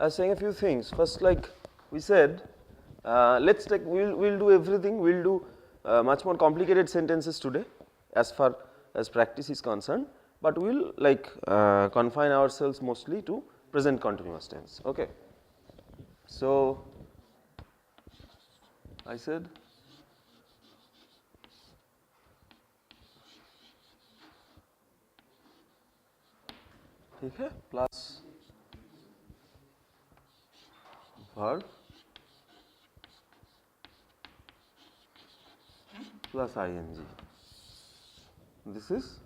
I was saying a few things. First, like we said, let's take, we'll do everything, we'll do much more complicated sentences today as far as practice is concerned, but we'll like confine ourselves mostly to present continuous tense. Okay. So, I said ठीक है plus verb plus ing. This is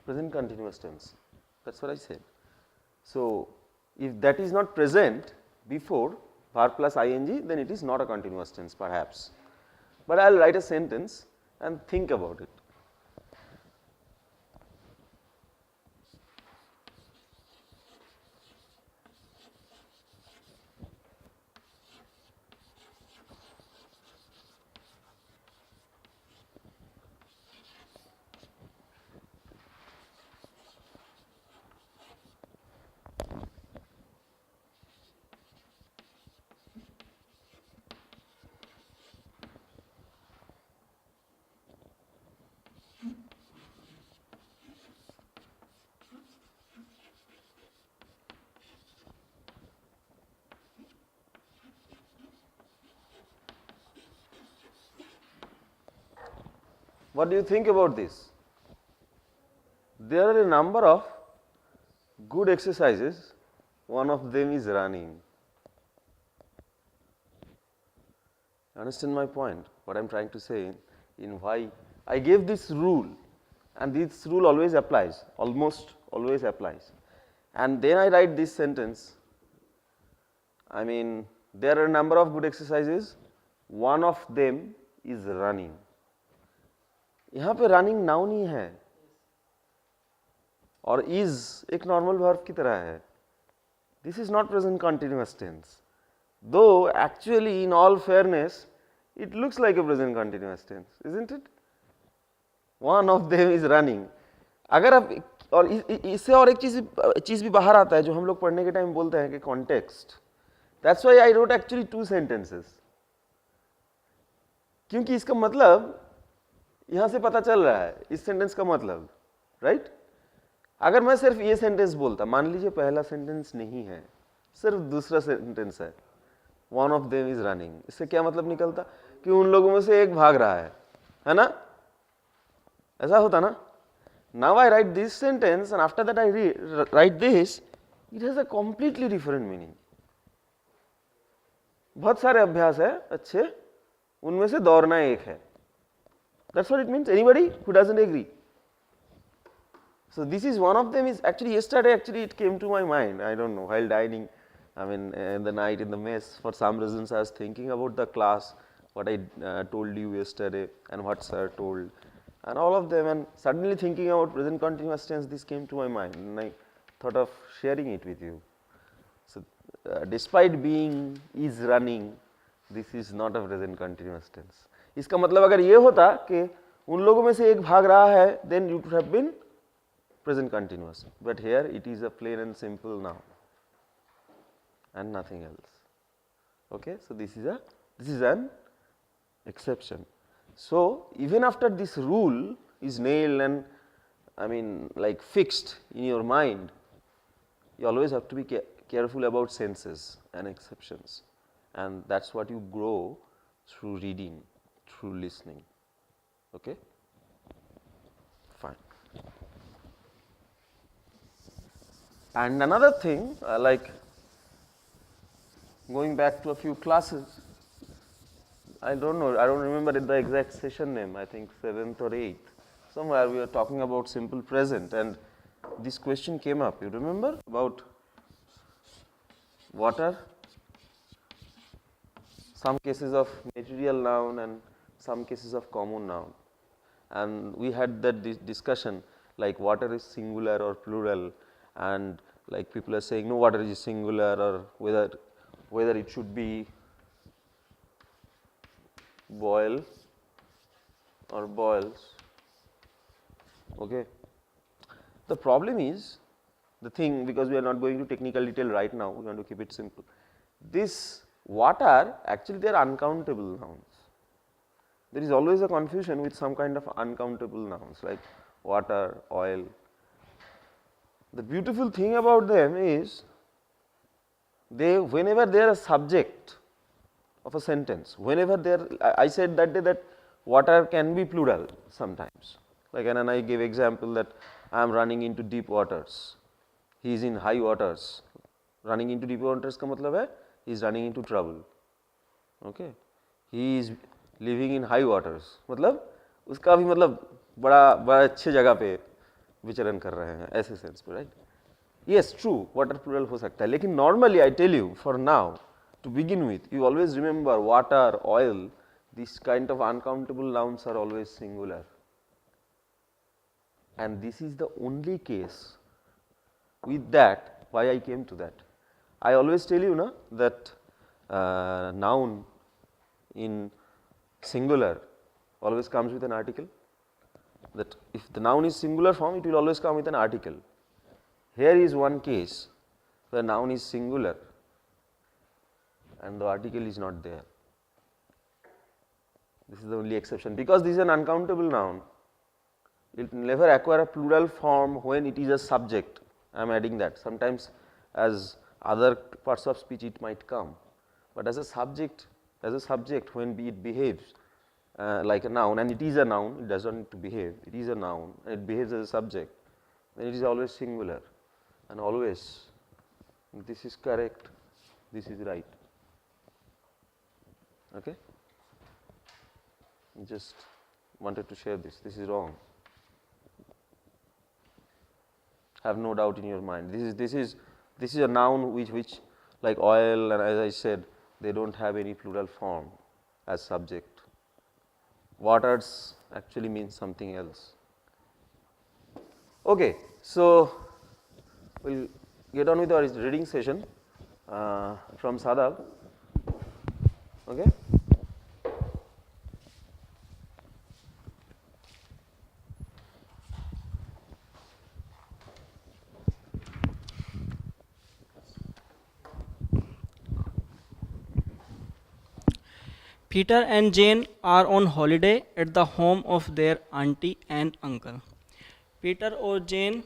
present continuous tense. That's what I said. So, if that is not present before verb plus ing, then it is not a continuous tense perhaps. But I will write a sentence and think about it. What do you think about this? There are a number of good exercises, one of them is running. Understand my point, what I am trying to say in why I gave this rule, and this rule always applies, almost always applies. And then I write this sentence, I mean there are a number of good exercises, one of them is running. यहाँ पे running noun ही है और is एक normal verb की तरह है. This is not present continuous tense, though actually in all fairness it looks like a present continuous tense, isn't it? One of them is running. अगर आप और इससे और एक चीज भी बाहर आता है जो हम लोग पढ़ने के टाइम बोलते हैं कि context. That's why I wrote actually 2 sentences, क्योंकि इसका मतलब यहां से पता चल रहा है इस सेंटेंस का मतलब, राइट? अगर मैं सिर्फ ये सेंटेंस बोलता, मान लीजिए पहला सेंटेंस नहीं है, सिर्फ दूसरा सेंटेंस है, one of them is running, इससे क्या मतलब निकलता कि उन लोगों में से एक भाग रहा है ना? ऐसा होता ना? Now I right this sentence and after that I right this, it has a completely different meaning. बहुत सारे अभ्यास है अच्छे, उनमें से दौड़ना एक है. That's what it means. Anybody who doesn't agree? So this is one of them. Is actually yesterday. Actually, it came to my mind. I don't know, while dining, I mean, in the night in the mess. For some reasons, I was thinking about the class, what I told you yesterday, and what sir told, and all of them. And suddenly thinking about present continuous tense, this came to my mind, and I thought of sharing it with you. So, despite being is running, this is not a present continuous tense. इसका मतलब अगर ये होता कि उन लोगों में से एक भाग रहा है, then it would have been present continuous. But here it is a plain and simple noun and nothing else. Okay, so this is an exception. So even after this rule is nailed and I mean like fixed in your mind, you always have to be careful about senses and exceptions, and that's what you grow through reading, through listening. Okay, fine. And another thing, like going back to a few classes, I don't know, I don't remember the exact session name, I think 7th or 8th, somewhere we were talking about simple present, and this question came up. You remember about what are some cases of material noun and some cases of common noun, and we had that discussion like water is singular or plural, and like people are saying no, water is singular, or whether it should be boil or boils. Okay. The problem is the thing, because we are not going to technical detail right now, we want to keep it simple. This water, actually they are uncountable nouns. There is always a confusion with some kind of uncountable nouns like water, oil. The beautiful thing about them is they, whenever they are a subject of a sentence, whenever they are, I said that day that water can be plural sometimes, like, and I gave example that I am running into deep waters, he is in high waters. Running into deep waters का मतलब है he is running into trouble. Okay, he is living in high waters, मतलब उसका भी मतलब बड़ा अच्छे जगह पे विचरण कर रहे हैं ऐसे सेंस पे, right. Yes, true, water plural हो सकता है, लेकिन normally I tell you for now to begin with, you always remember water, oil, these kind of uncountable nouns are always singular, and this is the only case. With that, why I came to that, I always tell you na that noun in singular always comes with an article, that if the noun is singular form, it will always come with an article. Here is one case where noun is singular and the article is not there. This is the only exception, because this is an uncountable noun. It will never acquire a plural form when it is a subject. I am adding that. Sometimes as other parts of speech it might come, but as a subject when it behaves like a noun, and it is a noun, it does not need to behave, it is a noun and it behaves as a subject, then it is always singular, and always this is correct, this is right. Okay, just wanted to share this. This is wrong. Have no doubt in your mind. This is a noun which like oil, and as I said, they don't have any plural form as subject. Waters actually means something else. Okay, so we'll get on with our reading session from Sadab. Okay. Peter and Jane are on holiday at the home of their auntie and uncle. Peter और जेन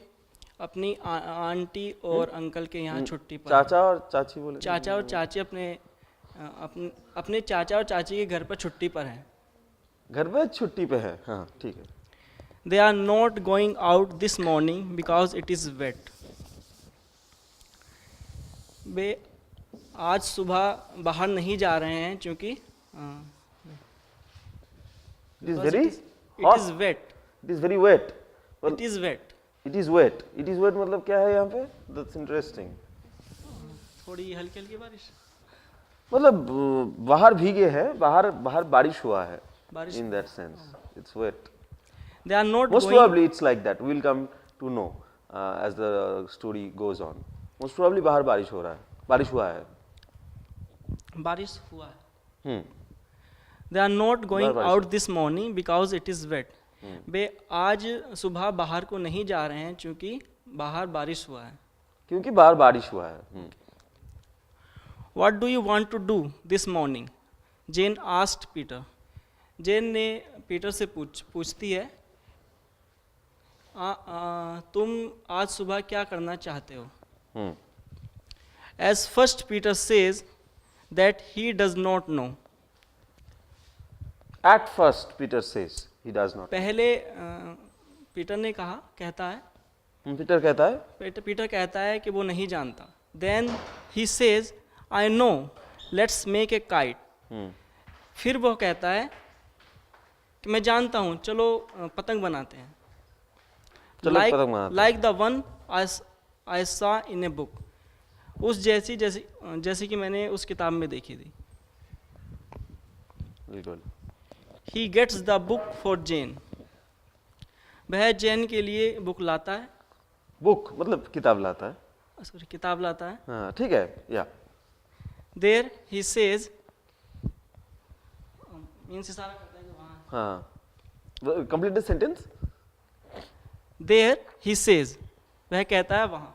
अपनी aunty और uncle के यहाँ छुट्टी पर, चाचा और चाची बोले, चाचा और चाची अपने चाचा और चाची के घर पर छुट्टी पर हैं. घर पे छुट्टी पे है, हाँ ठीक है. They are not going out this morning because it is wet. वे आज सुबह बाहर नहीं जा रहे हैं क्योंकि it is very it is wet. It is very wet. Well, it is wet. It is wet. It is wet मतलब क्या है यहाँ पे? That's interesting. थोड़ी हल्की हल्की बारिश. मतलब बाहर भीगे हैं, बाहर बारिश हुआ है. In that sense, it's wet. They are not Most going. probably it's like that. We will come to know as the story goes on. Most probably बाहर बारिश हो रहा है, बारिश हुआ है. बारिश हुआ है. They are not going out this morning because it is wet. वे आज सुबह बाहर को नहीं जा रहे हैं क्योंकि बाहर बारिश हुआ है. क्योंकि बाहर बारिश हुआ है. What do you want to do this morning? Jane asked Peter. जेन ने पीटर से पूछती है तुम आज सुबह क्या करना चाहते हो? As first Peter says that he does not know. At first Peter says he does not. पहले पीटर ने कहता है. पीटर कहता है. पीटर कहता है कि वो नहीं जानता. Then he says, I know. Let's make a kite. फिर वो कहता है कि मैं जानता हूँ, चलो पतंग बनाते हैं. Like the one I saw in a book. उस जैसी कि मैंने उस किताब में देखी थी. He gets the book for Jane. वह जैन के लिए बुक लाता है, बुक मतलब किताब लाता है। सॉरी किताब लाता है। हाँ ठीक है, या देयर ही सेज, मीन्स इशारा करता है कि वहाँ। हाँ, complete the sentence. There he says, वह कहता है वहाँ।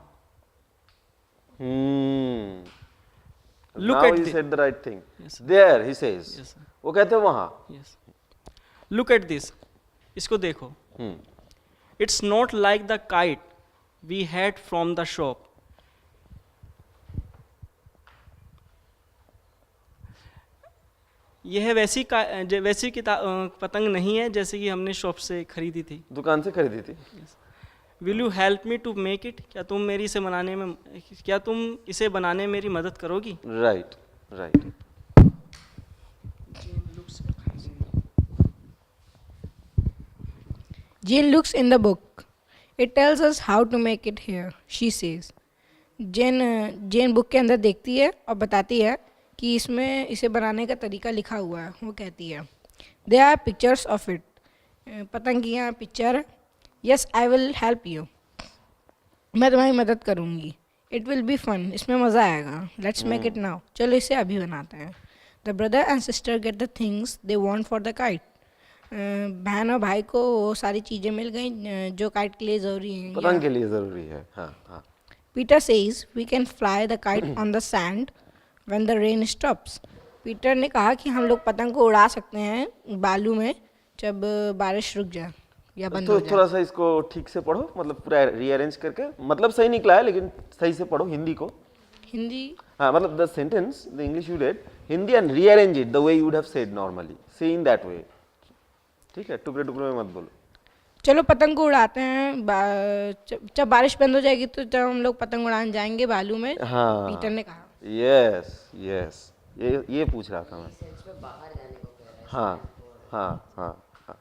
Look Now at he the- said the right thing. Yes, sir. There he says. Yes, sir. वो कहते हैं वहाँ। यस, लुक एट दिस, इसको देखो। It's not like the kite we had from the shop. यह वैसी पतंग नहीं है जैसे कि हमने शॉप से खरीदी थी। दुकान से खरीदी थी। Will you help me to make it, क्या तुम इसे बनाने में मेरी मदद करोगी? Right right. Jane looks in the book. It tells us how to make it here, she says. Jane book के अंदर देखती है और बताती है कि इसमें इसे बनाने का तरीका लिखा हुआ है। वो कहती है There are pictures of it. पतंग की यहाँ पिक्चर है। Yes, I will help you. मैं तुम्हारी मदद करूँगी। It will be fun. इसमें मज़ा आएगा। Let's make it now. चलो इसे अभी बनाते हैं। The brother and sister get the things they want for the kite. बहन और भाई को वो सारी चीज़ें मिल गई जो काइट के लिए ज़रूरी हैं। पतंग के लिए ज़रूरी है। हाँ हाँ। Peter says we can fly the kite on the sand when the rain stops. Peter ने कहा कि हम लोग पतंग को उड़ा सकते हैं बालू में जब बारिश रुक जाए या बंद तो हो जाए। थोड़ा सा इसको ठीक से पढ़ो, मतलब पूरा रीअरेंज करके, मतलब सही निकला है लेकिन सही से पढ़ो हिंदी को। हिंदी, हाँ मतलब the sentence, the English you read, Hindi and rearrange it the way you would have said normally, से इन दैट वे। ठीक है, टुकड़े टुकड़े में मत बोलो। चलो पतंग को उड़ाते हैं। जब बारिश बंद हो जाएगी तो जब हम लोग पतंग उड़ाने जाएंगे बालू में। हाँ पीटर ने कहा। यस यस, ये पूछ रहा था मैं। हाँ हाँ हाँ हाँ,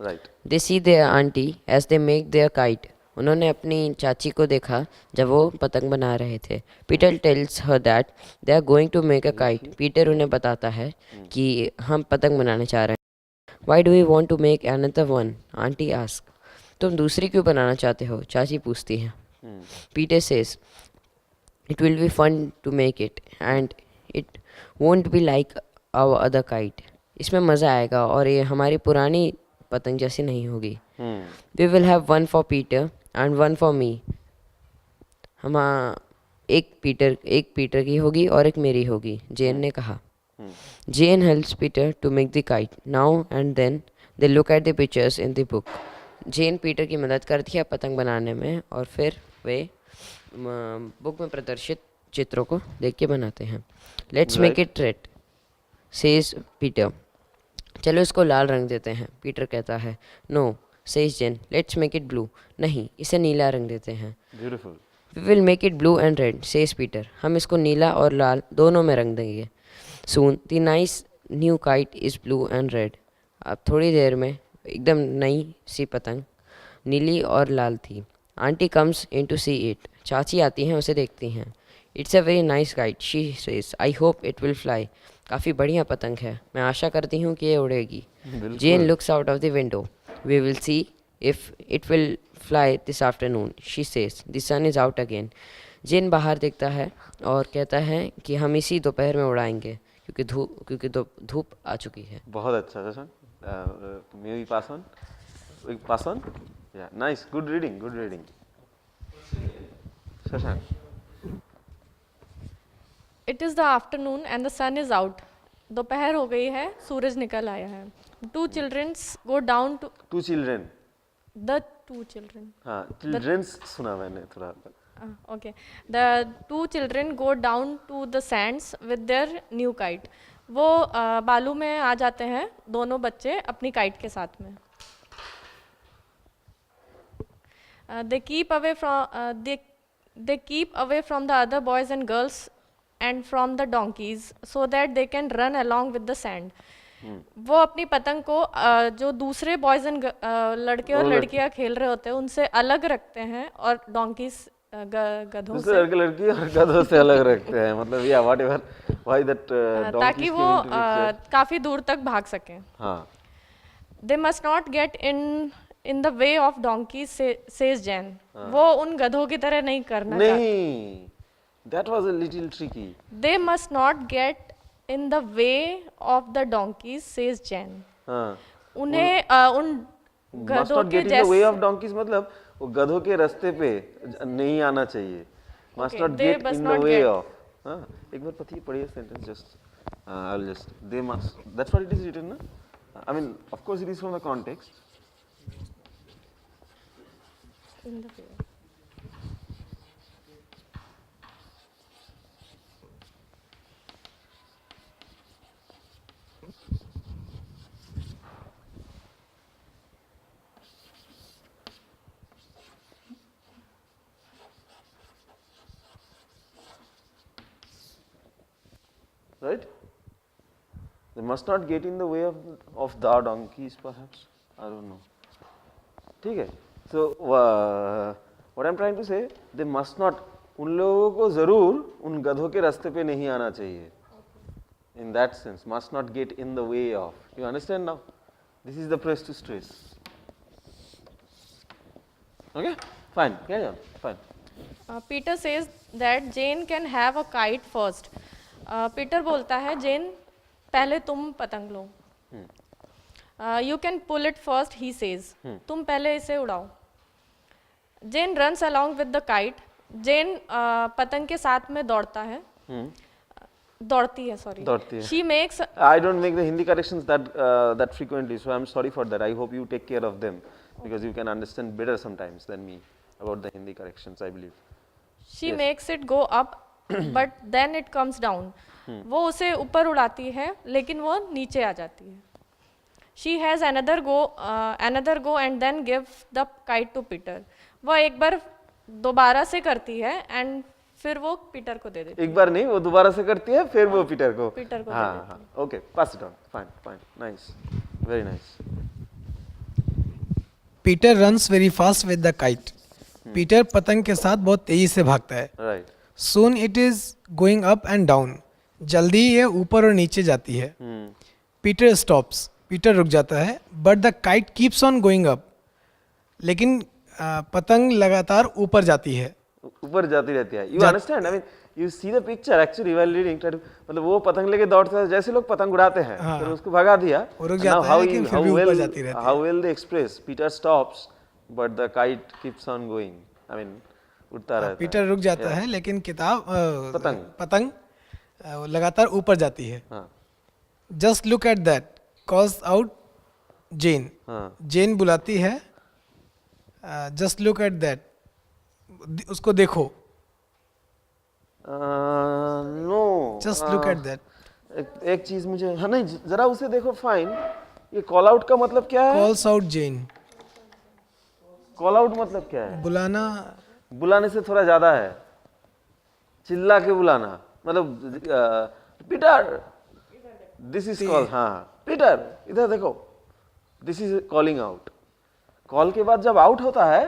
right. They see their auntie as they make their kite. उन्होंने अपनी चाची को देखा जब वो पतंग बना रहे थे। Peter tells her that they are going to make a kite. Peter उन्हें बताता है कि हम पतंग बनाने चाह रहे हैं। Why do you want to make another one, aunty ask. तुम दूसरी क्यों बनाना चाहते हो, चाची पूछती हैं। Peter says it will be fun to make it and it won't be like our other kite. इसमें मज़ा आएगा और ये हमारी पुरानी पतंग जैसी नहीं होगी। We will have one for Peter and one for me. हम एक पीटर की होगी और एक मेरी होगी, जेन ने कहा। Jane helps Peter to make the kite now and then they look at the pictures in the book. Jane Peter की मदद करती है पतंग बनाने में और फिर वे बुक में प्रदर्शित चित्रों को देख के बनाते हैं। Let's make it red says Peter. चलो इसको लाल रंग देते हैं, पीटर कहता है। No says Jane, let's make it blue. नहीं, इसे नीला रंग देते हैं। Beautiful. We will make it blue and red says Peter. हम इसको नीला और लाल दोनों में रंग देंगे। Soon the nice new kite is blue and red. अब थोड़ी देर में एकदम नई सी पतंग नीली और लाल थी। Aunty comes in to see it. चाची आती हैं, उसे देखती हैं। It's a very nice kite she says, I hope it will fly. काफ़ी बढ़िया पतंग है, मैं आशा करती हूँ कि ये उड़ेगी। Jane looks out of the window. We will see if it will fly this afternoon she says, the sun is out again. Jane बाहर देखता है और कहता है कि हम इसी दोपहर में उड़ाएंगे क्योंकि धूप आ चुकी है। बहुत अच्छा sir. May we pass on. Yeah nice, good reading. Shashank. It is the afternoon and the sun is out. दोपहर हो गई है, सूरज निकल आया है। Two childrens go down to two children. The two children हाँ, चिल्ड्रेन्स सुना मैंने थोड़ा। Okay. The two children go down to the sands with their new kite. वो बालू में आ जाते हैं दोनों बच्चे अपनी काइट के साथ में। They keep away from the other boys and girls and from the donkeys so that they can run along with the sand. वो अपनी पतंग को जो दूसरे बॉयज एंड लड़के और लड़कियां खेल रहे होते हैं उनसे अलग रखते हैं और डोंकीज गधों से लड़की और गधों से अलग रखते हैं, मतलब या व्हाटएवर। Why that donkeys ताकि came वो into picture? काफी दूर तक भाग सकें. हाँ. They must not get in the way of donkeys, says Jen. वो उन गधों की तरह नहीं करना चाहते. नहीं. That was a little tricky. They must not get in the way of the donkeys, says Jen. हाँ. उन्हें उन Must गधों not के get in the way जैसे of donkeys मतलब वो गधों के रास्ते पे नहीं आना चाहिए. Must Okay, not they get must in the not way get. of. हाँ. एक बार पढ़िए sentence just. I'll just. They must. That's what it is written, na? I mean, of course, it is from the context. in the way. Right? They must not get in the way of the donkeys, perhaps. I don't know. ठीक है. So what I'm trying to say, they must not. उन लोगों को जरूर उन गधों के रास्ते पे नहीं आना चाहिए. In that sense, must not get in the way of. You understand now? This is the press to stress. Okay? Fine. Carry on. Fine. Peter says that Jane can have a kite first. Peter बोलता है जेन पहले तुम पतंग लो. You can pull it first, he says. तुम पहले इसे उड़ाओ. Jane runs along with the kite. Jane पतंग के साथ में दौड़ता है. दौड़ती है, sorry. दौड़ती है. She makes. I don't make the Hindi corrections that frequently, so I'm sorry for that. I hope you take care of them because you can understand better sometimes than me about the Hindi corrections, I believe. She makes it go up, but then it comes down. वो उसे ऊपर उड़ाती है, लेकिन वो नीचे आ जाती है. She has another go and then give the kite to Peter. वो एक बार दोबारा से करती है and फिर वो पीटर को दे देती है. एक बार नहीं, वो दोबारा से करती है, फिर वो पीटर को. पीटर को दे हाँ देती हाँ. Okay, pass it on. Fine, nice, very nice. Peter runs very fast with the kite. Peter पतंग के साथ बहुत तेजी से भागता है. Right. Soon it is going up and down. जल्दी ये ऊपर और नीचे जाती है. Peter stops. पीटर रुक जाता है. But the kite keeps on going up. लेकिन पतंग लगातार ऊपर जाती है. ऊपर जाती रहती है. You understand? I mean, you see the picture actually while reading. मतलब वो पतंग लेके दौड़ता है, जैसे लोग पतंग उड़ाते हैं, फिर उसको भगा दिया. वो रुक जाता है, लेकिन फिर भी ऊपर जाती रहती है. How well they express. Peter stops, but the kite keeps on going. I mean, उड़ता रहता है. पीटर रुक जाता है, लेकिन पतंग. पतंग लगातार ऊपर जाती है. Just look at that calls out Jane. Jane बुलाती है. Just look at that. उसको देखो. No. Just look at that. एक चीज मुझे, हाँ नहीं, जरा उसे देखो. फाइन. ये कॉल आउट का मतलब क्या है? कॉल्स आउट जेन. कॉल आउट मतलब क्या है? बुलाना. बुलाने से थोड़ा ज्यादा है. चिल्ला के बुलाना. मतलब पीटर, दिस इज कॉल. हाँ, पीटर इधर देखो. This is calling out. Call के बाद जब आउट होता है,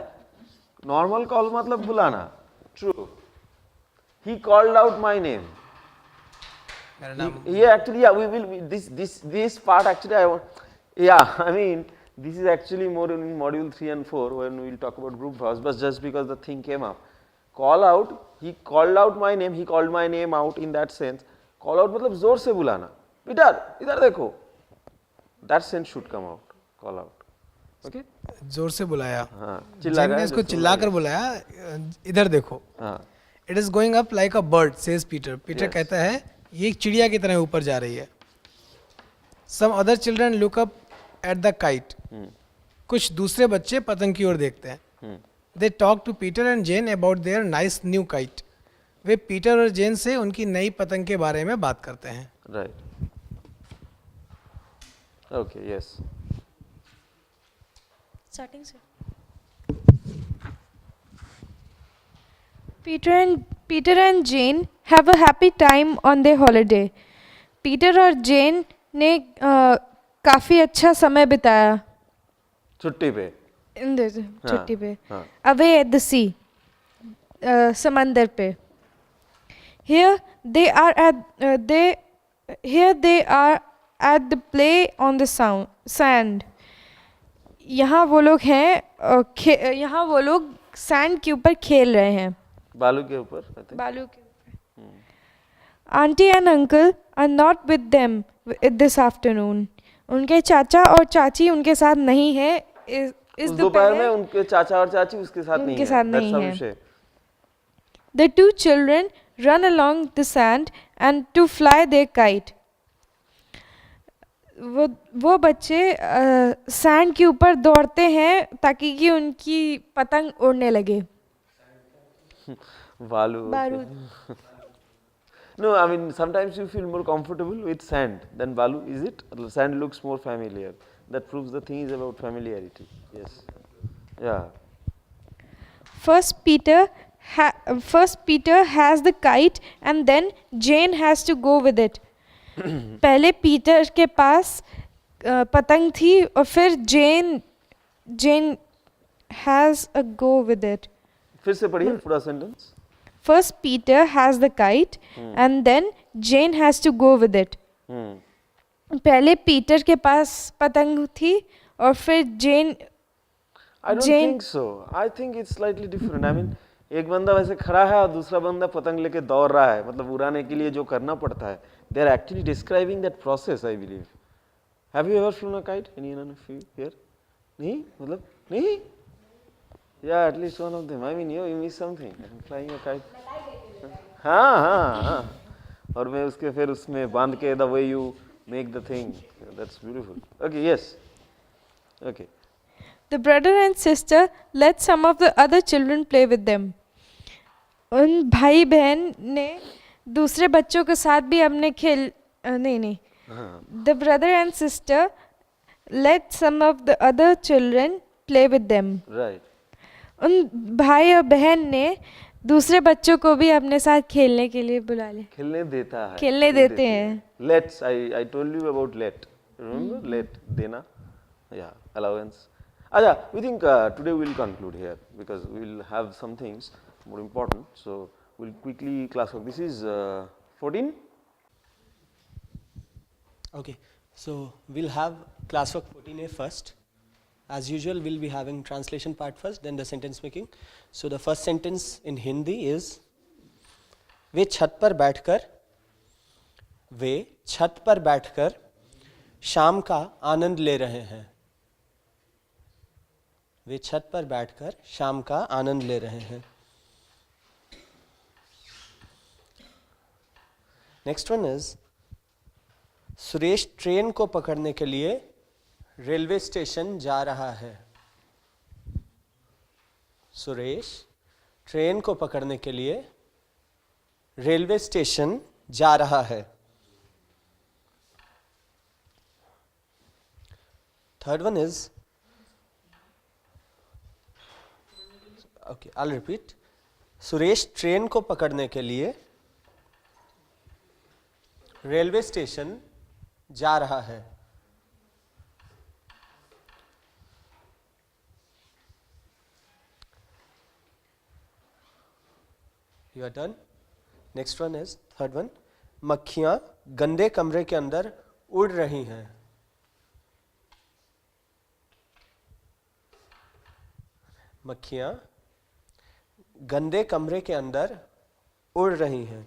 नॉर्मल कॉल मतलब बुलाना. True. He called out my name. Yeah, actually, yeah, we will. This part actually, I want. Yeah, I mean, this is actually more in module 3 and 4 when we will talk about group verbs. But just because the thing came up, call out. He called out my name. He called my name out in that sense. Call out मतलब जोर से बुलाना. Peter इधर देखो. That sense should come out. Call out. Okay? जोर से बुलाया. हाँ. जेन ने इसको चिल्लाकर बुलाया. इधर देखो. हाँ. It is going up like a bird, says Peter. Peter कहता है ये एक चिड़िया की तरह ऊपर जा रही है. Some other children look up at the kite. कुछ दूसरे बच्चे पतंग की ओर देखते हैं. They talk to Peter and Jane about their nice new kite. वे पीटर और जेन से उनकी नई पतंग के बारे में बात करते हैं. Right. Okay. Yes. स्टार्टिंग से. Peter and Jane have a happy time on their holiday. Peter और Jane ने काफ़ी अच्छा समय बिताया छुट्टी पे. छुट्टी पे. हाँ. Away at the sea, समंदर पे. Here they are at the play on the sand. यहाँ वो लोग हैं यहाँ वो लोग सैंड के ऊपर खेल रहे हैं, बालू के ऊपर I think. बालू के ऊपर. Aunty and uncle are not with them this afternoon. उनके चाचा और चाची उनके साथ नहीं है इस उस दोपहर में उनके चाचा और चाची उसके साथ नहीं उनके है. साथ That's नहीं how है. we say. The two children run along the sand and to fly their kite. वो बच्चे सैंड के ऊपर दौड़ते हैं ताकि कि उनकी पतंग उड़ने लगे. बालू. बारूद. No, I mean sometimes you feel more comfortable with sand than balu. Is it? Sand looks more familiar. That proves the thing is about familiarity. Yes. Yeah. First Peter has the kite and then Jane has to go with it. पहले Peter के पास पतंग थी और फिर जेन has a go with it. फिर से पढ़िए पूरा sentence. First Peter has the kite and then Jane has to go with it. पहले पीटर के पास पतंग थी और फिर जेन. I don't think so. I think it's slightly different. I mean, एक बंदा वैसे खड़ा है और दूसरा बंदा पतंग लेके दौड़ रहा है, मतलब उड़ाने के लिए जो करना पड़ता है. They are actually describing that process, I believe. Have you ever flown a kite? Any one of you here? नहीं? मतलब नहीं? Yeah, at least one of them. I mean, you missed something. I'm flying a kite. हाँ हाँ हाँ. और मैं उसके फिर उसमें बांध के the way you make the thing. That's beautiful. Okay, yes. Okay. The brother and sister let some of the other children play with them. उन भाई बहन ने दूसरे बच्चों के साथ भी अपने खेल नहीं. The brother and sister let some of the other children play with them. Right. उन भाई और बहन ने दूसरे बच्चों को भी अपने साथ खेलने के लिए बुला ले. खेलने देता है. खेलने देते हैं. Let's. I told you about let. Remember let देना. Yeah, allowance. Aja, we think today we will conclude here because we will have some things more important. So we'll quickly class work. This is 14. Okay, so we'll have classwork 14A first. As usual, we'll be having translation part first, then the sentence making. So the first sentence in Hindi is वे छत पर बैठकर शाम का आनंद ले रहे हैं. वे छत पर बैठकर शाम का आनंद ले रहे हैं. Next one is Suresh train को पकड़ने के लिए रेलवे स्टेशन जा रहा है. सुरेश ट्रेन को पकड़ने के लिए रेलवे स्टेशन जा रहा है. Third one is I'll repeat. Suresh train को पकड़ने के लिए रेलवे स्टेशन जा रहा है. You are done. Next one is third one. मक्खियां गंदे कमरे के अंदर उड़ रही हैं. मक्खियां गंदे कमरे के अंदर उड़ रही हैं.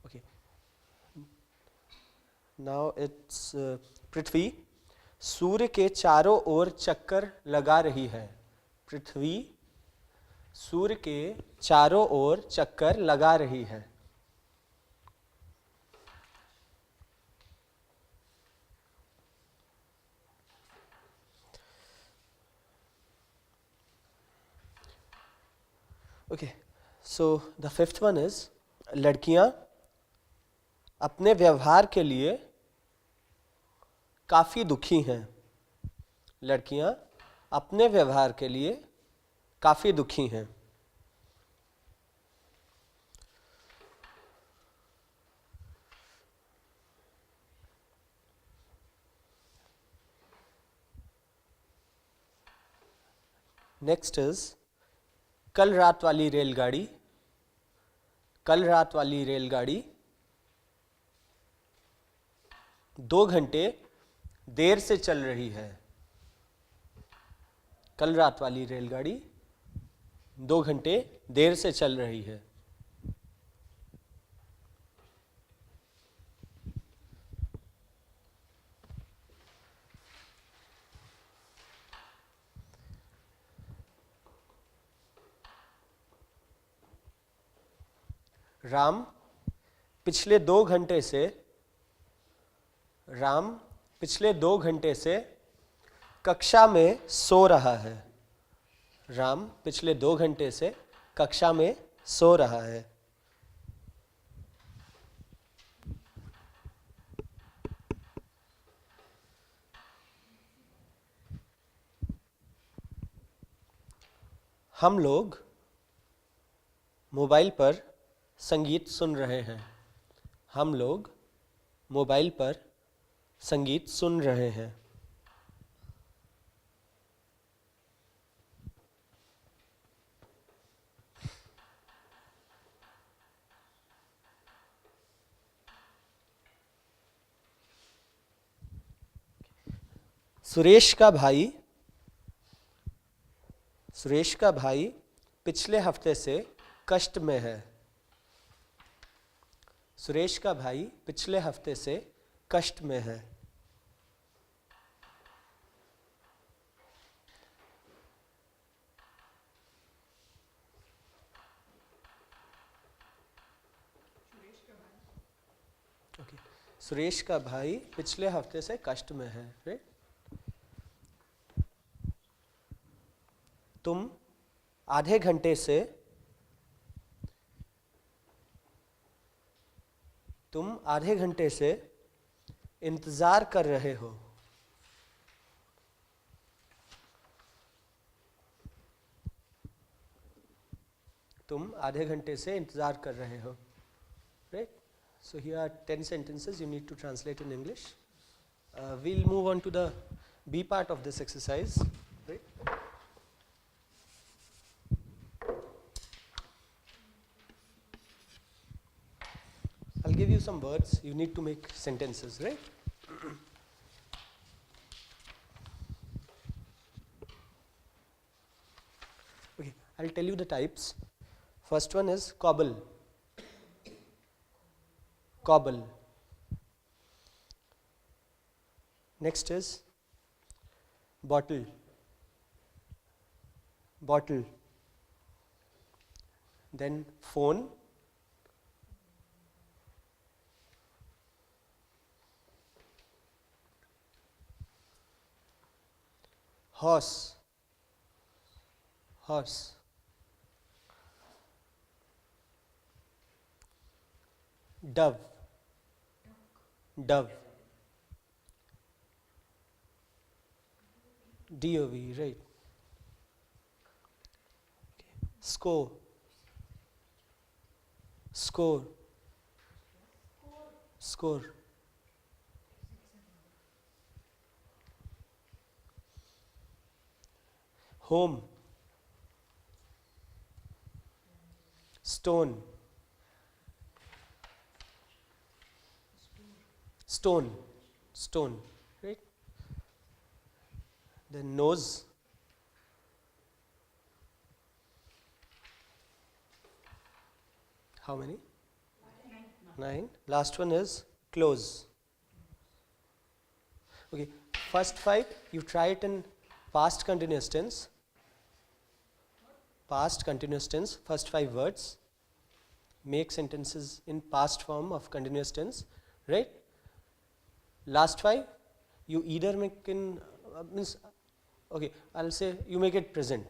Okay. Now it's पृथ्वी सूर्य के चारों ओर चक्कर लगा रही है. पृथ्वी सूर्य के चारों ओर चक्कर लगा रही है. Okay, so the fifth one is लड़कियां अपने व्यवहार के लिए काफ़ी दुखी हैं. लड़कियां अपने व्यवहार के लिए काफ़ी दुखी हैं. Next is कल रात वाली रेलगाड़ी, कल रात वाली रेलगाड़ी 2 घंटे देर से चल रही है, कल रात वाली रेलगाड़ी 2 घंटे देर से चल रही है। राम पिछले 2 घंटे से, राम पिछले 2 घंटे से कक्षा में सो रहा है, राम पिछले 2 घंटे से कक्षा में सो रहा है। हम लोग मोबाइल पर संगीत सुन रहे हैं, हम लोग मोबाइल पर संगीत सुन रहे हैं। सुरेश का भाई पिछले हफ्ते से कष्ट में है, सुरेश का भाई पिछले हफ्ते से कष्ट में है। सुरेश का भाई पिछले हफ्ते से कष्ट में है, राइट। तुम आधे घंटे से इंतजार कर रहे हो, तुम आधे घंटे से इंतजार कर रहे हो, right. So here are 10 sentences you need to translate in English. We'll move on to the B part of this exercise, right. I'll give you some words, you need to make sentences, right. Okay, I'll tell you the types. First one is cobble. Cobble. Next is bottle. Bottle. Then phone. Horse. Horse. Dove. Dove. D-O-V, right. Okay. Score. Score. Score. Home. Stone. Stone. Stone, right. Then nose. How many? 9. Last one is close. Okay, first 5 you try it in past continuous tense. Past continuous tense, first 5 words. Make sentences in past form of continuous tense, right. Last 5 you either make in means, okay, I'll say you make it present.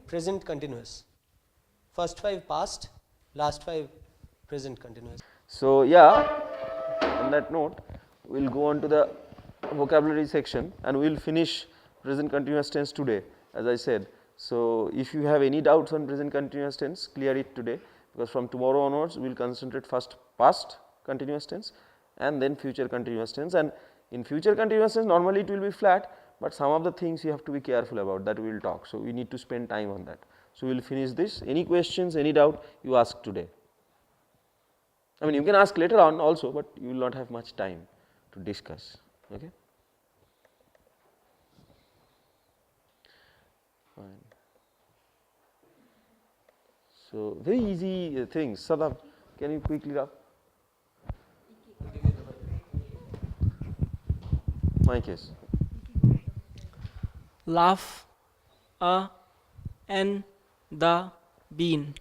Present continuous. First 5 past, last 5 present continuous. So yeah, on that note, we'll go on to the vocabulary section and we'll finish present continuous tense today, as I said. So if you have any doubts on present continuous tense, clear it today, because from tomorrow onwards we'll concentrate first past continuous tense and then future continuous tense. And in future continuous tense normally it will be flat, but some of the things you have to be careful about, that we will talk. So, we need to spend time on that. So, we will finish this. Any questions, any doubt, you ask today. I mean, you can ask later on also, but you will not have much time to discuss. Okay? Fine. So, very easy things. Sadam, can you quickly rub? My case. Laugh, and the bean.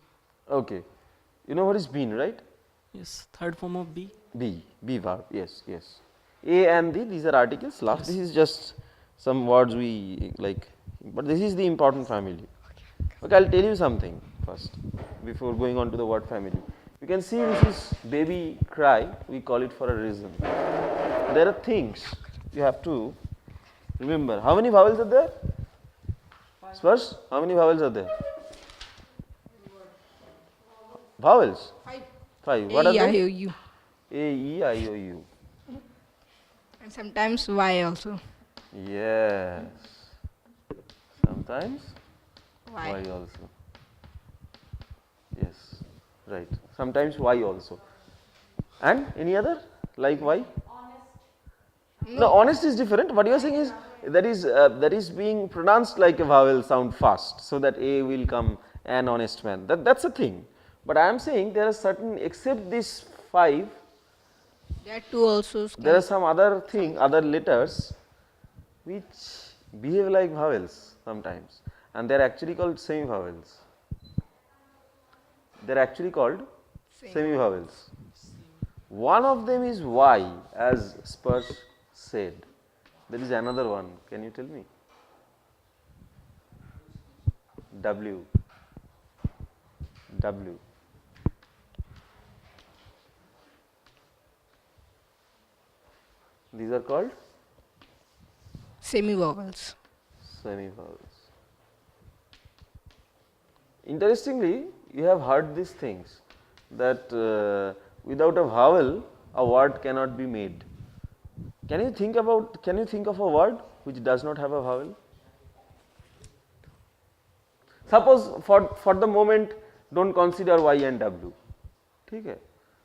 Okay. You know what is bean, right? Yes, third form of be. Be verb, yes, yes. A and the, these are articles, laugh, this is just some words we like, but this is the important family. Okay, I will tell you something first, before going on to the word family. You can see this is baby cry, we call it for a reason. There are things you have to remember. How many vowels are there? Spurs, how many vowels are there? Vowels? 5. What are A, I, they? O, U. A, E, I, O, U. And sometimes Y also. Yes. Sometimes Y. Y also. Yes, right. Sometimes Y also. And any other like Y? No, honest is different. What you are saying is that is being pronounced like a vowel sound fast, so that A will come, an honest man. That's a thing. But I am saying there are certain, except this 5, There are 2 also. there are some other thing, other letters which behave like vowels sometimes, and they are actually called semi vowels. They are actually called semi vowels. One of them is Y, as Spurs said. There is another one. Can you tell me? W. W. These are called Semi-vowels. semi-vowels. Interestingly, you have heard these things, that without a vowel, a word cannot be made. Can you think of a word which does not have a vowel? Suppose for the moment, don't consider Y and W. Okay.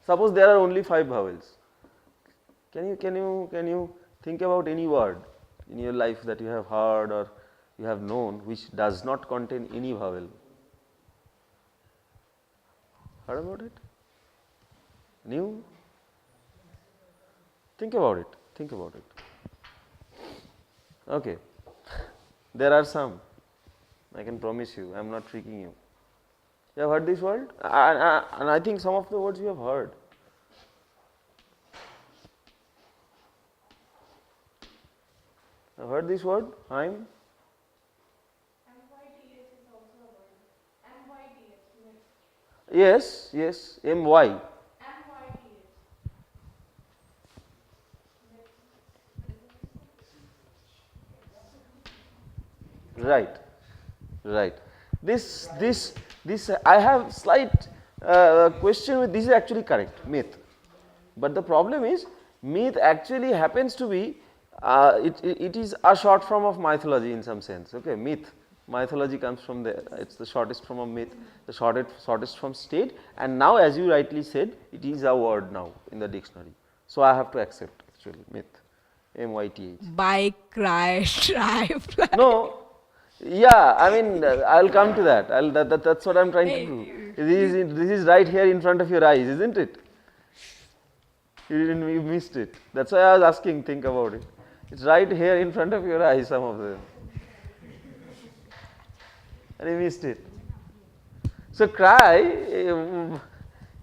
Suppose there are only 5 vowels. Can you think about any word in your life that you have heard or you have known which does not contain any vowel? Heard about it? New? Think about it. Think about it. Okay. There are some. I can promise you. I am not tricking you. You have heard this word? And I think some of the words you have heard. Have heard this word? I'm? Yes, yes, MY. Right, right. This I have slight question with this is actually correct, myth. But the problem is, myth actually happens to be it is a short form of mythology in some sense. Okay, myth, mythology comes from there. It's the shortest form of myth, the shortest form state, and now, as you rightly said, it is a word now in the dictionary. So I have to accept actually myth, MYTH. Buy, cry, try, fly. No, yeah, I mean, I'll come to that. That's what I'm trying to do. This is right here in front of your eyes, isn't it? You missed it. That's why I was asking, think about it. It's right here in front of your eyes, some of them. And you missed it. So, cry,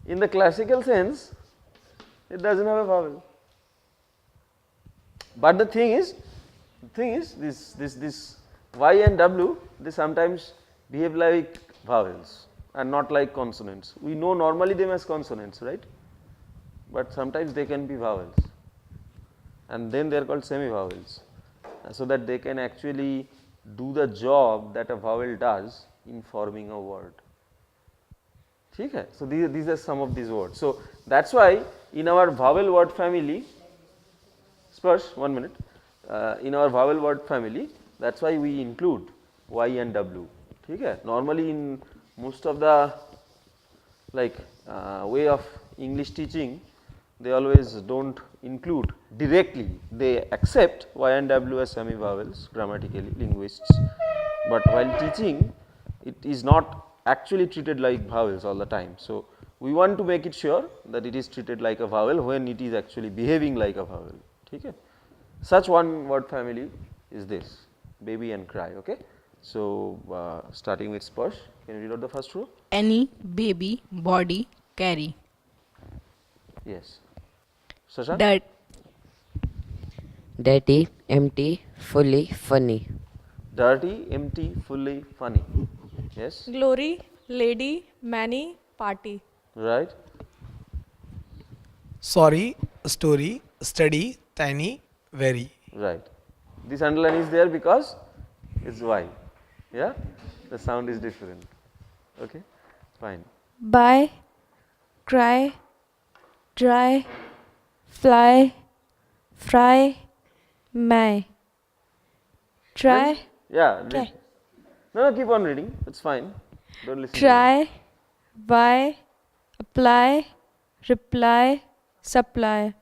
in the classical sense, it doesn't have a vowel. But the thing is this Y and W, they sometimes behave like vowels and not like consonants. We know normally them as consonants, right? But sometimes they can be vowels, and then they are called semi-vowels, so that they can actually do the job that a vowel does in forming a word. Okay? So, these are some of these words. So, that is why in our vowel word family, Spurs, 1 minute, in our vowel word family, that's why we include Y and W. ठीक है? Normally in most of the way of English teaching, they always don't include directly, they accept Y and W as semi vowels grammatically, linguists, but while teaching it is not actually treated like vowels all the time. So, we want to make it sure that it is treated like a vowel when it is actually behaving like a vowel. Okay? Such one word family is this, baby and cry. Okay? So, starting with Sparsh, can you read out the first row? Any, baby, body, carry. Yes. Shashank? Dirt, Dirty, empty, fully, funny. Dirty, empty, fully, funny. Yes, Glory, lady, many, party. right. Sorry, story, study, tiny, very. Right. This underline is there because it's Y. Yeah, the sound is different. Okay, fine. Buy, cry, dry, fly, fry, may. Try, Yeah. Try. No, keep on reading. It's fine. Don't listen. to me. try, buy, apply, reply, supply.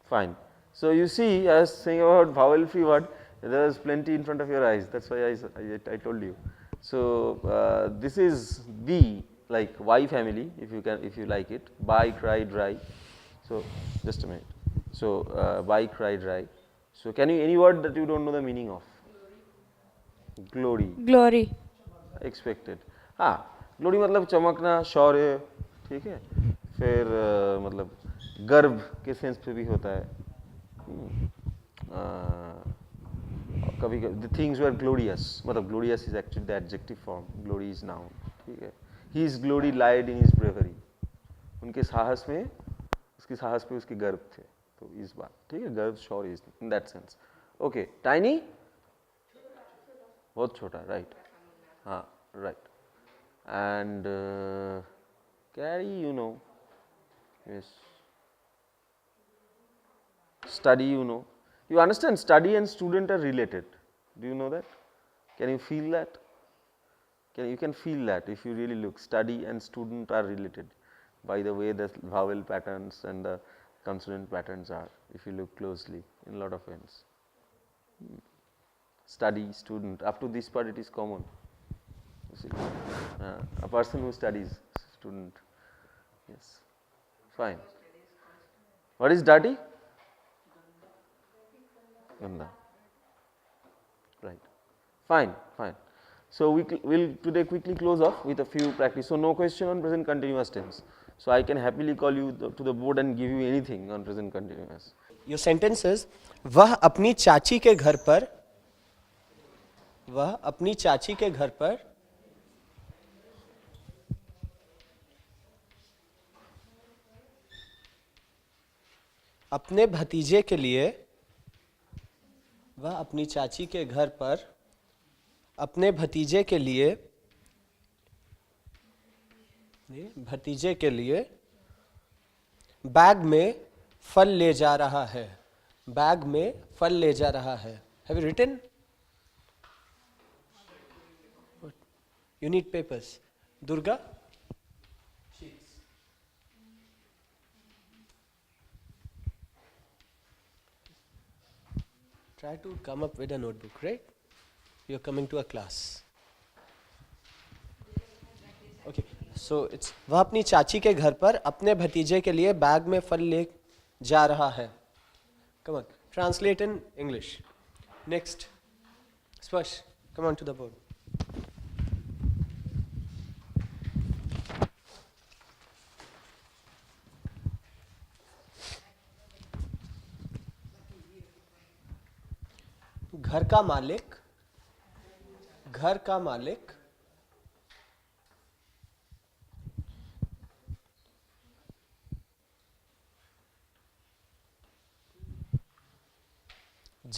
Fine. So you see, I was saying about vowel free word. There is plenty in front of your eyes. That's why I told you. So this is the Y family. If you like it. Buy, cry, dry. So just a minute. So buy, cry, dry. So can you any word that you don't know the meaning of? Glory. Glory, expected. हाँ, glory मतलब चमकना, शौर्य, ठीक है. फिर मतलब गर्व के sense पे भी होता है. कभी द थिंग्स वर ग्लोरियस, मतलब glorious is actually the adjective form, glory is noun. ठीक है. He is glory lied in his bravery. उनके साहस में, उसके साहस पे उसके गर्व थे. तो इस बात, ठीक है, गर्व, शौर्य in that sense. Okay. Tiny बहुत छोटा, राइट. हाँ, right. And carry, you know. Yes. Study, you know. You understand study and student are related. Do you know that? Can you feel that? You can feel that if you really look. Study and student are related by the way the vowel patterns and the consonant patterns are, if you look closely in a lot of ways. Study, student, up to this part it is common. You see, a person who studies, student. Yes, fine. What is dirty? Ganda. Right. Fine, fine. So we will today quickly close off with a few practice. So no question on present continuous tense. So I can happily call you to the board and give you anything on present continuous. Your sentence is, वह अपनी चाची के घर पर, वह अपनी चाची के घर पर अपने भतीजे के लिए, वह अपनी चाची के घर पर अपने भतीजे के लिए, भतीजे के लिए बैग में फल ले जा रहा है. बैग में फल ले जा रहा है. Have you written? You need papers. Durga? Try to come up with a notebook, right? You're coming to a class. Okay, so it's वह अपनी चाची के घर पर अपने भतीजे के लिए बैग में फल ले जा रहा है. Come on, translate in English. Next, Sparsh, come on to the board. घर का मालिक, घर का मालिक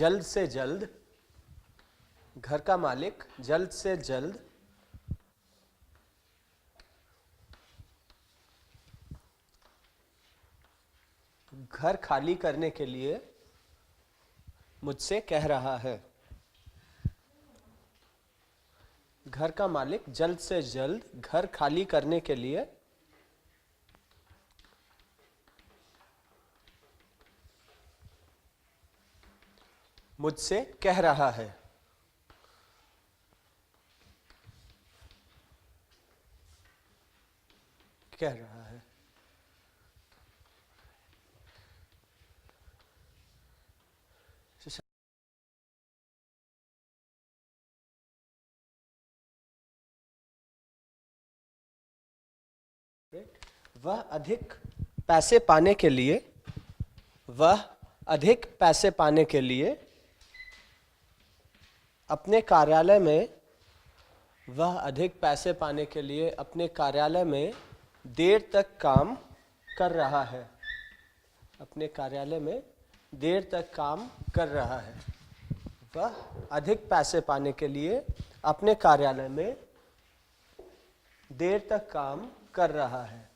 जल्द से जल्द, घर का मालिक जल्द से जल्द घर खाली करने के लिए मुझसे कह रहा है। घर का मालिक जल्द से जल्द घर खाली करने के लिए मुझसे कह रहा है। कह रहा है। वह अधिक पैसे पाने के लिए वह अधिक पैसे पाने के लिए अपने कार्यालय में वह अधिक पैसे पाने के लिए अपने कार्यालय में देर तक काम कर रहा है। अपने कार्यालय में देर तक काम कर रहा है। वह अधिक पैसे पाने के लिए अपने कार्यालय में देर तक काम कर रहा है।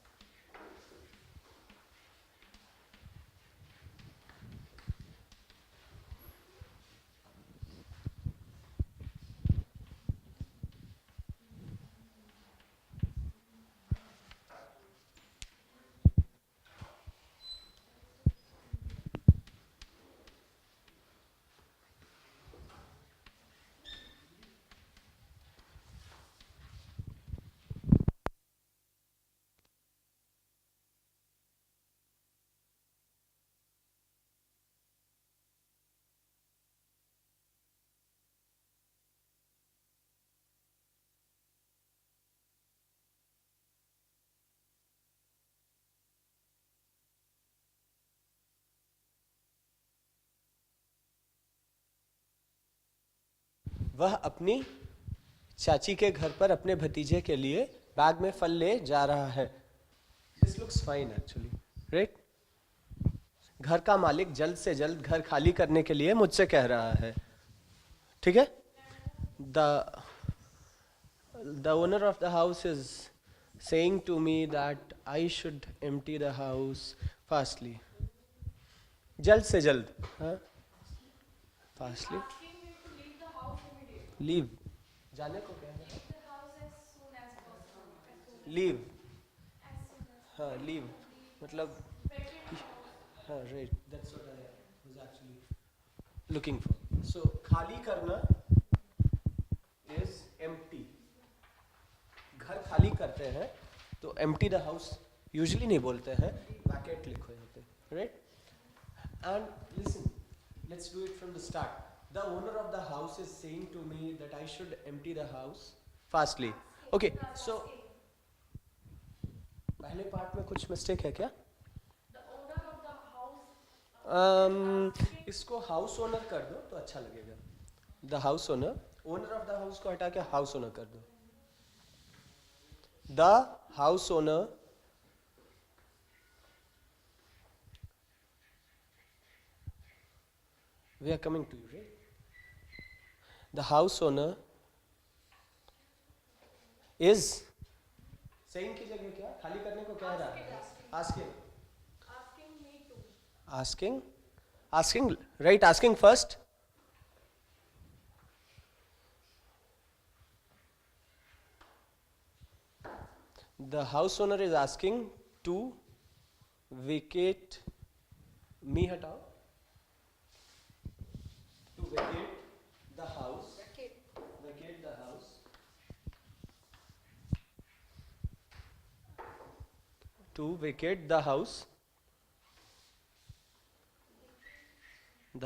वह अपनी चाची के घर पर अपने भतीजे के लिए बैग में फल ले जा रहा है। This looks fine actually, right. घर का मालिक जल्द से जल्द घर खाली करने के लिए मुझसे कह रहा है। ठीक है। The owner of the house is saying to me that I should empty the house fastly. जल्द से जल्द, हाँ, fastly. Leave. जाने को कह रहे हैं। Leave. हाँ, leave. मतलब, हाँ, right. That's what I was actually looking for. So खाली करना is empty. घर खाली करते हैं तो empty the house usually नहीं बोलते हैं, vacate लिखो यहाँ पे, right? And listen, let's do it from the start. The owner of the house is saying to me that I should empty the house fastly. Okay, so पहले part में कुछ mistake है क्या? इसको हाउस ओनर कर दो तो अच्छा लगेगा। The house owner, owner of the house को हटा के हाउस ओनर कर दो। The house owner we are coming to you, right? The house owner is saying की जगह क्या खाली करने को कह रहा है? asking, right? Asking first. The house owner is asking to vacate me हटाओ, to vacate the house, vacate the house, to vacate the house,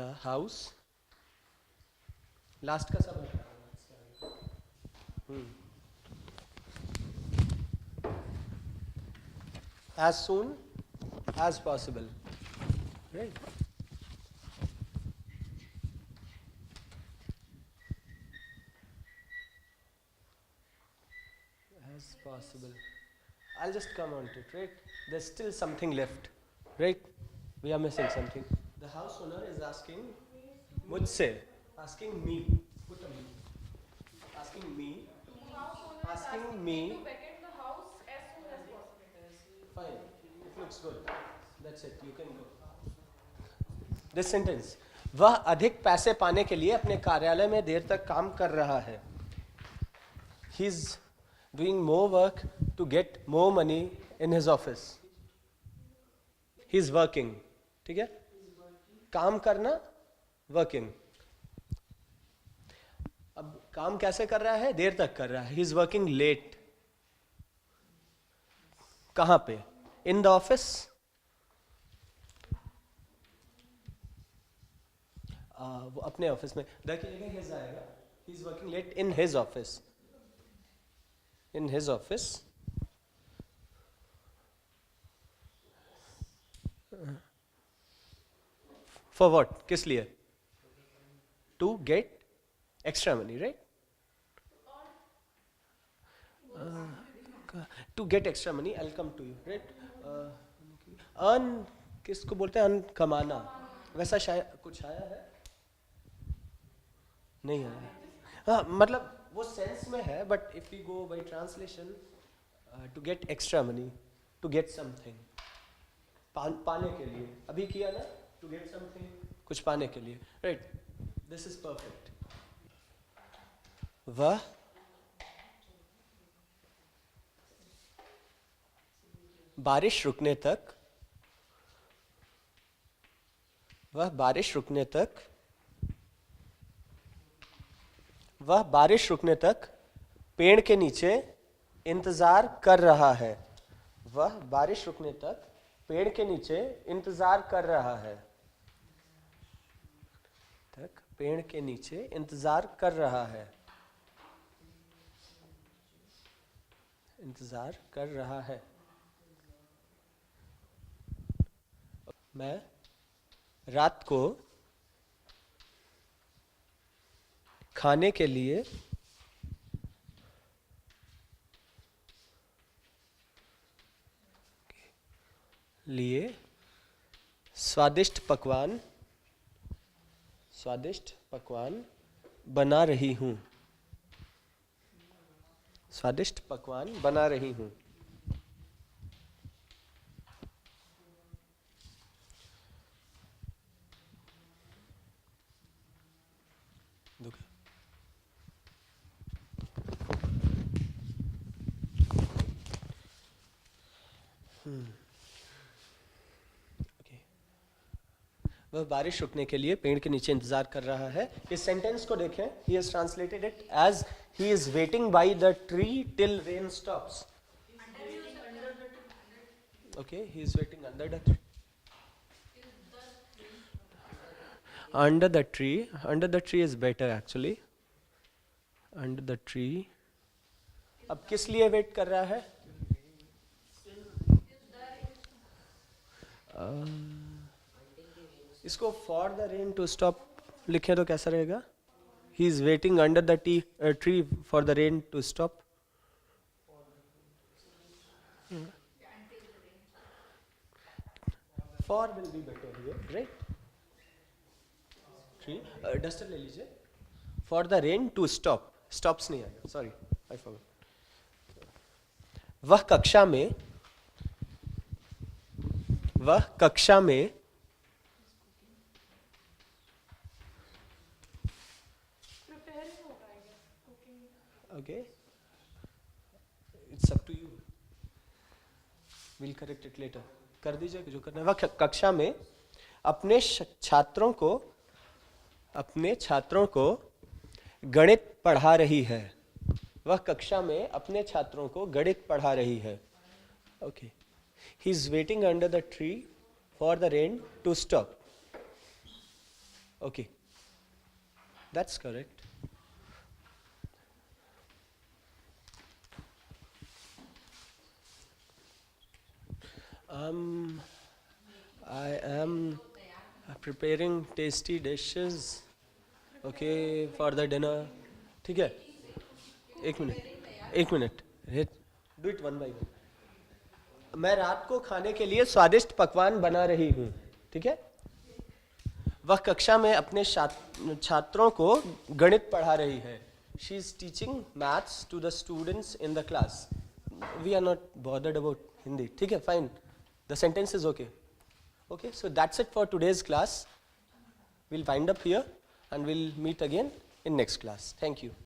the house, last का सब हटाओ, as soon as possible, right? As possible. I'll just come on to it, right? There's still something left, right? We are missing something. The house owner is asking मुझसे, asking me, put a me, asking me, asking me. Fine, it looks good. That's it, you can go. This sentence, वह अधिक पैसे पाने के लिए अपने कार्यालय में देर तक काम कर रहा है. He is doing more work to get more money in his office. He is working. ठीक है? काम करना, working. अब काम कैसे कर रहा है? देर तक कर रहा है. He is working late. कहाँ पे? In the office. वो अपने ऑफिस में. द की जगह his आएगा. He is working late in his office. In his office. For what? किस लिए? To get extra money, right? To get extra money, I'll come to you, right? Earn किसको बोलते हैं? Earn कमाना. वैसा शायद कुछ आया है? नहीं आया. हाँ, मतलब वो सेंस में है, but if we go by translation, to get extra money, to get something, पाने के लिए. अभी किया ना? To get something, कुछ पाने के लिए, right? This is perfect. वह बारिश रुकने तक, वह बारिश रुकने तक, वह बारिश रुकने तक पेड़ के नीचे इंतजार कर रहा है. वह बारिश रुकने तक पेड़ के नीचे इंतजार कर रहा है. तक पेड़ के नीचे इंतजार कर रहा है. इंतजार कर रहा है. मैं रात को खाने के लिए स्वादिष्ट पकवान बना रही हूँ. स्वादिष्ट पकवान बना रही हूँ. वह बारिश रुकने के लिए पेड़ के नीचे इंतजार कर रहा है. इस सेंटेंस को देखें. He has translated it as he is waiting by the tree till rain stops. Okay, he is waiting under the tree. Under the tree. Under the tree is better actually. Under the tree. अब किस लिए wait कर रहा है? इसको for the rain to stop लिखे तो कैसा रहेगा? He is waiting under the tree for the rain to stop. For will be better here, right? Tree duster ले लीजिए. For the rain to stop. Stops नहीं आएगा, सॉरी आई फॉरगॉट. वह कक्षा में Okay, it's up to you. We'll correct it later. कर दीजिए जो करना है. वह कक्षा में अपने छात्रों को गणित पढ़ा रही है. वह कक्षा में अपने छात्रों को गणित पढ़ा रही है. Okay, he is waiting under the tree for the rain to stop. Okay, that's correct. I am preparing tasty dishes, okay, for the dinner. ठीक है? एक minute. Do it one by one. मैं रात को खाने के लिए स्वादिष्ट पकवान बना रही हूँ. ठीक है? वह कक्षा में अपने छात्रों को गणित पढ़ा रही है. She is teaching maths to the students in the class. We are not bothered about Hindi. ठीक है? Fine. The sentence is okay. Okay, so that's it for today's class. we'll wind up here and we'll meet again in next class. Thank you.